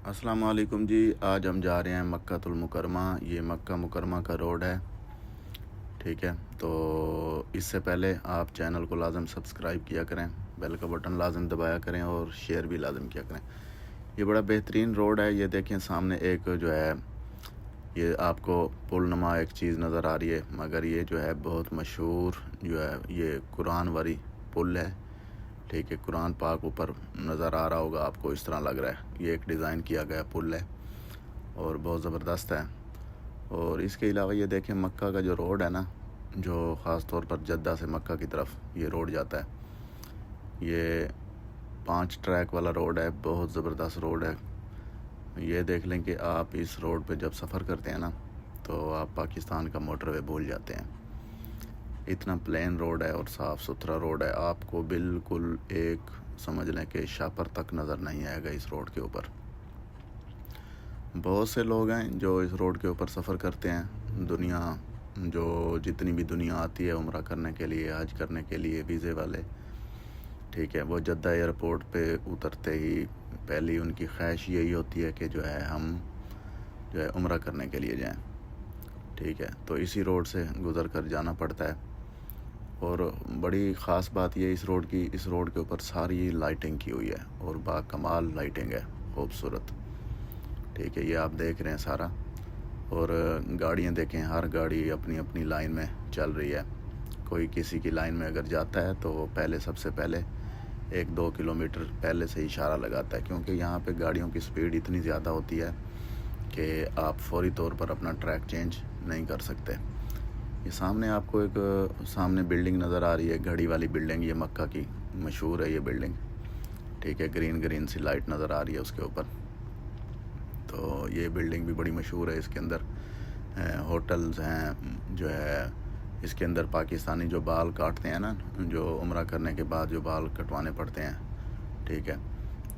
السلام علیکم جی، آج ہم جا رہے ہیں مکہ المکرمہ۔ یہ مکہ مکرمہ کا روڈ ہے، ٹھیک ہے۔ تو اس سے پہلے آپ چینل کو لازم سبسکرائب کیا کریں، بیل کا بٹن لازم دبایا کریں اور شیئر بھی لازم کیا کریں۔ یہ بڑا بہترین روڈ ہے۔ یہ دیکھیں سامنے ایک جو ہے یہ آپ کو پل نما ایک چیز نظر آ رہی ہے، مگر یہ جو ہے بہت مشہور جو ہے یہ قرآن والی پل ہے، ٹھیک ہے۔ قرآن پاک اوپر نظر آ رہا ہوگا آپ کو، اس طرح لگ رہا ہے۔ یہ ایک ڈیزائن کیا گیا پل ہے اور بہت زبردست ہے۔ اور اس کے علاوہ یہ دیکھیں مکہ کا جو روڈ ہے نا، جو خاص طور پر جدہ سے مکہ کی طرف یہ روڈ جاتا ہے، یہ 5 ٹریک والا روڈ ہے، بہت زبردست روڈ ہے۔ یہ دیکھ لیں کہ آپ اس روڈ پہ جب سفر کرتے ہیں نا تو آپ پاکستان کا موٹر وے بھول جاتے ہیں۔ اتنا پلین روڈ ہے اور صاف ستھرا روڈ ہے، آپ کو بالکل ایک سمجھ لیں کہ شاپر تک نظر نہیں آئے گا اس روڈ کے اوپر۔ بہت سے لوگ ہیں جو اس روڈ کے اوپر سفر کرتے ہیں، دنیا جو جتنی بھی دنیا آتی ہے عمرہ کرنے کے لیے، حج کرنے کے لیے، ویزے والے، ٹھیک ہے، وہ جدہ ایئرپورٹ پہ اترتے ہی پہلی ان کی خواہش یہی ہوتی ہے کہ جو ہے ہم جو ہے عمرہ کرنے کے لیے جائیں، ٹھیک ہے۔ تو اسی روڈ سے گزر کر جانا پڑتا ہے۔ اور بڑی خاص بات یہ اس روڈ کی، اس روڈ کے اوپر ساری لائٹنگ کی ہوئی ہے اور با کمال لائٹنگ ہے، خوبصورت، ٹھیک ہے۔ یہ آپ دیکھ رہے ہیں سارا، اور گاڑیاں دیکھیں، ہر گاڑی اپنی اپنی لائن میں چل رہی ہے۔ کوئی کسی کی لائن میں اگر جاتا ہے تو وہ پہلے سب سے پہلے 1-2 کلومیٹر پہلے سے اشارہ لگاتا ہے، کیونکہ یہاں پہ گاڑیوں کی سپیڈ اتنی زیادہ ہوتی ہے کہ آپ فوری طور پر اپنا ٹریک چینج نہیں کر سکتے۔ یہ سامنے آپ کو ایک سامنے بلڈنگ نظر آ رہی ہے، گھڑی والی بلڈنگ، یہ مکہ کی مشہور ہے یہ بلڈنگ، ٹھیک ہے۔ گرین سی لائٹ نظر آ رہی ہے اس کے اوپر۔ تو یہ بلڈنگ بھی بڑی مشہور ہے، اس کے اندر ہوٹلز ہیں، جو ہے اس کے اندر پاکستانی جو بال کاٹتے ہیں نا، جو عمرہ کرنے کے بعد جو بال کٹوانے پڑتے ہیں، ٹھیک ہے،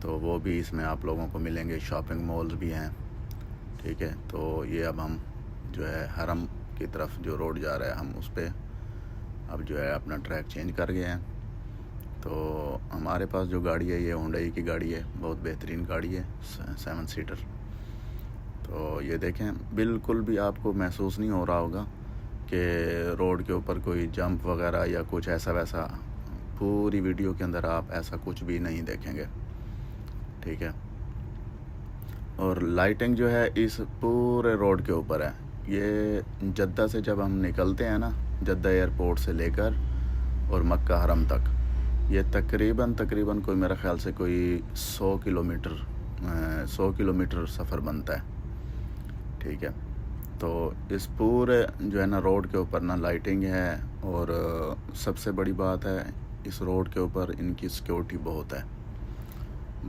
تو وہ بھی اس میں آپ لوگوں کو ملیں گے۔ شاپنگ مالز بھی ہیں، ٹھیک ہے۔ تو یہ اب ہم جو ہے حرم کی طرف جو روڈ جا رہا ہے، ہم اس پہ اب جو ہے اپنا ٹریک چینج کر گئے ہیں۔ تو ہمارے پاس جو گاڑی ہے یہ ہونڈائی کی گاڑی ہے، بہت بہترین گاڑی ہے، 7 سیٹر۔ تو یہ دیکھیں بالکل بھی آپ کو محسوس نہیں ہو رہا ہوگا کہ روڈ کے اوپر کوئی جمپ وغیرہ یا کچھ ایسا ویسا، پوری ویڈیو کے اندر آپ ایسا کچھ بھی نہیں دیکھیں گے، ٹھیک ہے۔ اور لائٹنگ جو ہے اس پورے روڈ کے اوپر ہے۔ یہ جدہ سے جب ہم نکلتے ہیں نا، جدہ ایئرپورٹ سے لے کر اور مکہ حرم تک، یہ تقریباً کوئی میرا خیال سے کوئی 100 کلومیٹر سفر بنتا ہے، ٹھیک ہے۔ تو اس پورے جو ہے نا روڈ کے اوپر نا لائٹنگ ہے، اور سب سے بڑی بات ہے اس روڈ کے اوپر ان کی سیکیورٹی بہت ہے،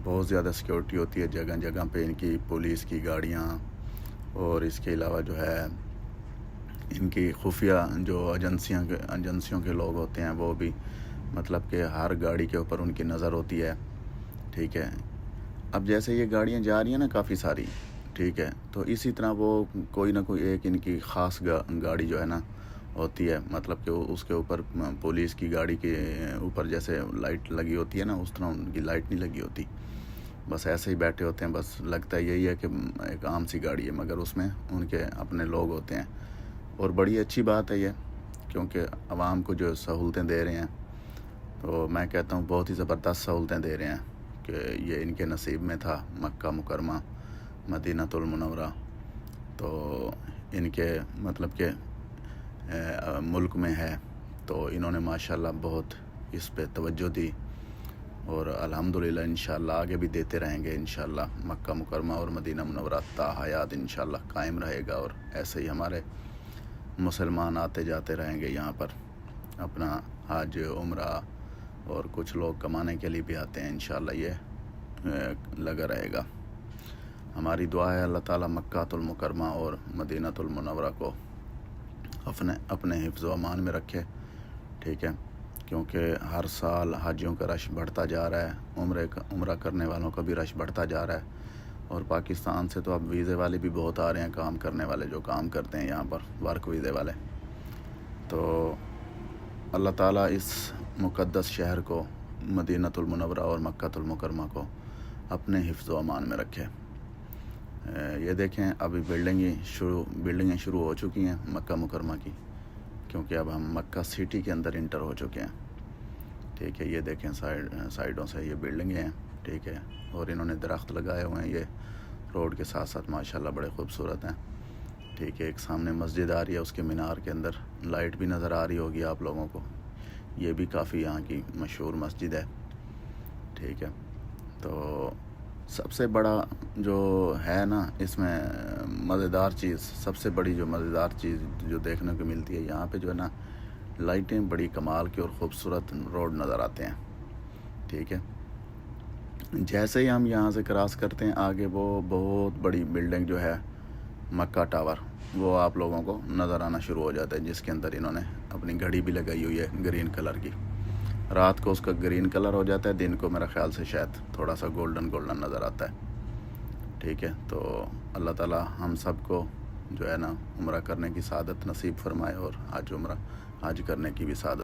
بہت زیادہ سیکیورٹی ہوتی ہے، جگہ جگہ پہ ان کی پولیس کی گاڑیاں، اور اس کے علاوہ جو ہے ان کی خفیہ جو ایجنسیوں کے لوگ ہوتے ہیں وہ بھی، مطلب کہ ہر گاڑی کے اوپر ان کی نظر ہوتی ہے، ٹھیک ہے۔ اب جیسے یہ گاڑیاں جا رہی ہیں نا کافی ساری، ٹھیک ہے، تو اسی طرح وہ کوئی نہ کوئی ایک ان کی خاص گاڑی جو ہے نا ہوتی ہے، مطلب کہ اس کے اوپر پولیس کی گاڑی کے اوپر جیسے لائٹ لگی ہوتی ہے نا، اس طرح ان کی لائٹ نہیں لگی ہوتی، بس ایسے ہی بیٹھے ہوتے ہیں، بس لگتا ہے یہی ہے کہ ایک عام سی گاڑی ہے، مگر اس میں ان کے اپنے لوگ ہوتے ہیں۔ اور بڑی اچھی بات ہے یہ، کیونکہ عوام کو جو سہولتیں دے رہے ہیں، تو میں کہتا ہوں بہت ہی زبردست سہولتیں دے رہے ہیں کہ یہ ان کے نصیب میں تھا، مکہ مکرمہ، مدینہ المنورہ، تو ان کے مطلب کہ ملک میں ہے، تو انہوں نے ماشاءاللہ بہت اس پہ توجہ دی، اور الحمدللہ انشاءاللہ آگے بھی دیتے رہیں گے انشاءاللہ۔ مکہ مکرمہ اور مدینہ منورہ تا حیات انشاءاللہ قائم رہے گا، اور ایسے ہی ہمارے مسلمان آتے جاتے رہیں گے یہاں پر اپنا حج عمرہ، اور کچھ لوگ کمانے کے لیے بھی آتے ہیں، انشاءاللہ یہ لگا رہے گا۔ ہماری دعا ہے اللہ تعالیٰ مکہ المکرمہ اور مدینہ المنورہ کو اپنے حفظ و امان میں رکھے، ٹھیک ہے، کیونکہ ہر سال حاجیوں کا رش بڑھتا جا رہا ہے، عمرہ کرنے والوں کا بھی رش بڑھتا جا رہا ہے، اور پاکستان سے تو اب ویزے والے بھی بہت آ رہے ہیں، کام کرنے والے جو کام کرتے ہیں یہاں پر، ورک ویزے والے۔ تو اللہ تعالیٰ اس مقدس شہر کو، مدینہ المنورہ اور مکہ المکرمہ کو اپنے حفظ و امان میں رکھے۔ یہ دیکھیں ابھی بلڈنگیں شروع ہو چکی ہیں مکہ مکرمہ کی، کیونکہ اب ہم مکہ سٹی کے اندر انٹر ہو چکے ہیں. ٹھیک ہے، یہ دیکھیں سائڈوں سے یہ بلڈنگیں ہیں. ٹھیک ہے، اور انہوں نے درخت لگائے ہوئے ہیں، یہ روڈ کے ساتھ ساتھ ماشاءاللہ بڑے خوبصورت ہیں. ٹھیک ہے، ایک سامنے مسجد آ رہی ہے، اس کے مینار کے اندر لائٹ بھی نظر آ رہی ہوگی آپ لوگوں کو. یہ بھی کافی یہاں کی مشہور مسجد ہے. ٹھیک ہے، تو سب سے بڑا جو ہے نا اس میں مزیدار چیز، سب سے بڑی جو مزیدار چیز جو دیکھنے کو ملتی ہے یہاں پہ جو ہے نا، لائٹیں بڑی کمال کی اور خوبصورت روڈ نظر آتے ہیں. ٹھیک ہے، جیسے ہی ہم یہاں سے کراس کرتے ہیں آگے، وہ بہت بڑی بلڈنگ جو ہے مکہ ٹاور، وہ آپ لوگوں کو نظر آنا شروع ہو جاتا ہے، جس کے اندر انہوں نے اپنی گھڑی بھی لگائی ہوئی ہے گرین کلر کی. رات کو اس کا گرین کلر ہو جاتا ہے، دن کو میرا خیال سے شاید تھوڑا سا گولڈن نظر آتا ہے. ٹھیک ہے، تو اللہ تعالی ہم سب کو جو ہے نا عمرہ کرنے کی سعادت نصیب فرمائے، اور حج کرنے کی بھی سعادت